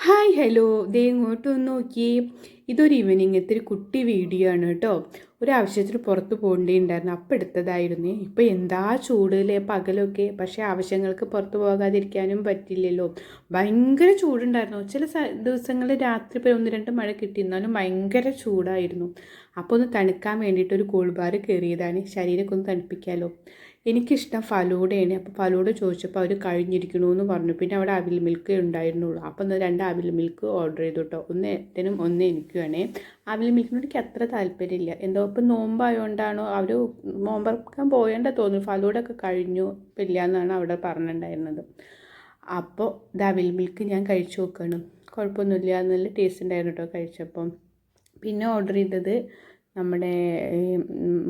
Hi hello ദേ ഇങ്ങോട്ട് ഒന്ന് നോക്കിയേ. ഇതൊരു ഈവനിങ്ങത്തെ ഒരു കുട്ടി വീഡിയോ ആണ് കേട്ടോ. ഒരാവശ്യത്തിന് പുറത്ത് പോകേണ്ടിണ്ടായിരുന്നു, അപ്പം എടുത്തതായിരുന്നു. ഇപ്പം എന്താ ചൂടില്ലേ പകലൊക്കെ, പക്ഷേ ആവശ്യങ്ങൾക്ക് പുറത്ത് പോകാതിരിക്കാനും പറ്റില്ലല്ലോ. ഭയങ്കര ചൂടുണ്ടായിരുന്നു. ചില ദിവസങ്ങളിൽ രാത്രി ഇപ്പോൾ ഒന്ന് രണ്ട് മഴ കിട്ടിയിരുന്നാലും ഭയങ്കര ചൂടായിരുന്നു. അപ്പോൾ ഒന്ന് തണുക്കാൻ വേണ്ടിയിട്ട് ഒരു കൂൾ ബാർ കയറിയതാണ്, ശരീരമൊക്കെ ഒന്ന് തണുപ്പിക്കാമല്ലോ. എനിക്കിഷ്ടം ഫലൂഡയാണ്. അപ്പോൾ ഫലൂഡ ചോദിച്ചപ്പോൾ അവർ കഴിഞ്ഞിരിക്കണു എന്ന് പറഞ്ഞു. പിന്നെ അവിടെ അവിൽ മിൽക്ക് ഉണ്ടായിരുന്നുള്ളൂ. അപ്പോൾ ഒന്ന് രണ്ട് അവിൽ മിൽക്ക് ഓർഡർ ചെയ്തു കേട്ടോ. ഒന്ന് ഏട്ടനും ഒന്ന് എനിക്കും വേണേ. അവിൽ മിൽക്കിനോട് എനിക്ക് അത്ര താല്പര്യമില്ല. എന്തോ ഇപ്പം നോമ്പായതുകൊണ്ടാണോ അവർ നോമ്പറക്കാൻ പോയേണ്ട തോന്നുന്നു. ഫലൂഡ ഒക്കെ കഴിഞ്ഞു ഇപ്പം ഇല്ല എന്നാണ് അവിടെ പറഞ്ഞിട്ടുണ്ടായിരുന്നത്. അപ്പോൾ ഇത് അവിൽ മിൽക്ക് ഞാൻ കഴിച്ചു നോക്കണം. കുഴപ്പമൊന്നുമില്ല, നല്ല ടേസ്റ്റ് ഉണ്ടായിരുന്നു കേട്ടോ കഴിച്ചപ്പം. പിന്നെ ഓർഡർ ചെയ്തത് നമ്മുടെ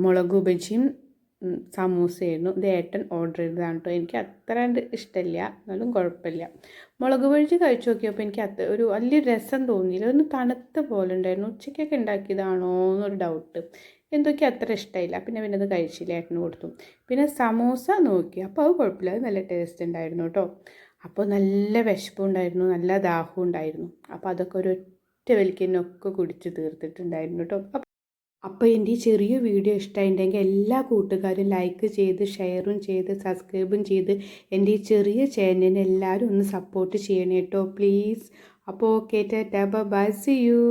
മുളക് ബജിയും സമൂസയായിരുന്നു. ഇത് ഏട്ടൻ ഓർഡർ ചെയ്തതാണ് കേട്ടോ. എനിക്ക് അത്ര ഇഷ്ടമില്ല, എന്നാലും കുഴപ്പമില്ല. മുളക് ബജി കഴിച്ചു നോക്കിയപ്പോൾ എനിക്ക് ഒരു വലിയ രസം തോന്നിയില്ല. ഒന്ന് തണുത്ത പോലെ ഉണ്ടായിരുന്നു. ഉച്ചയ്ക്കൊക്കെ ഉണ്ടാക്കിയതാണോ എന്നൊരു ഡൗട്ട്. എന്തൊക്കെ അത്ര ഇഷ്ടമായില്ല. പിന്നെ അത് കഴിച്ചില്ല, ഏട്ടന് കൊടുത്തു. പിന്നെ സമൂസ നോക്കി, അപ്പോൾ അത് കുഴപ്പമില്ല, അത് നല്ല ടേസ്റ്റ് ഉണ്ടായിരുന്നു കേട്ടോ. അപ്പോൾ നല്ല വിശപ്പും ഉണ്ടായിരുന്നു, നല്ല ദാഹവും ഉണ്ടായിരുന്നു. അപ്പോൾ അതൊക്കെ ഒരു ഒറ്റ വലിക്കുന്നൊക്കെ കുടിച്ച് തീർത്തിട്ടുണ്ടായിരുന്നു കേട്ടോ. അപ്പോൾ എൻ്റെ ഈ ചെറിയ വീഡിയോ ഇഷ്ടമായിട്ടുണ്ടെങ്കിൽ എല്ലാ കൂട്ടുകാരും ലൈക്ക് ചെയ്ത് ഷെയറും ചെയ്ത് സബ്സ്ക്രൈബും ചെയ്ത് എൻ്റെ ഈ ചെറിയ ചാനലിനെ എല്ലാവരും ഒന്ന് സപ്പോർട്ട് ചെയ്യണേ കേട്ടോ പ്ലീസ്. അപ്പോൾ okay, tata bye, see U.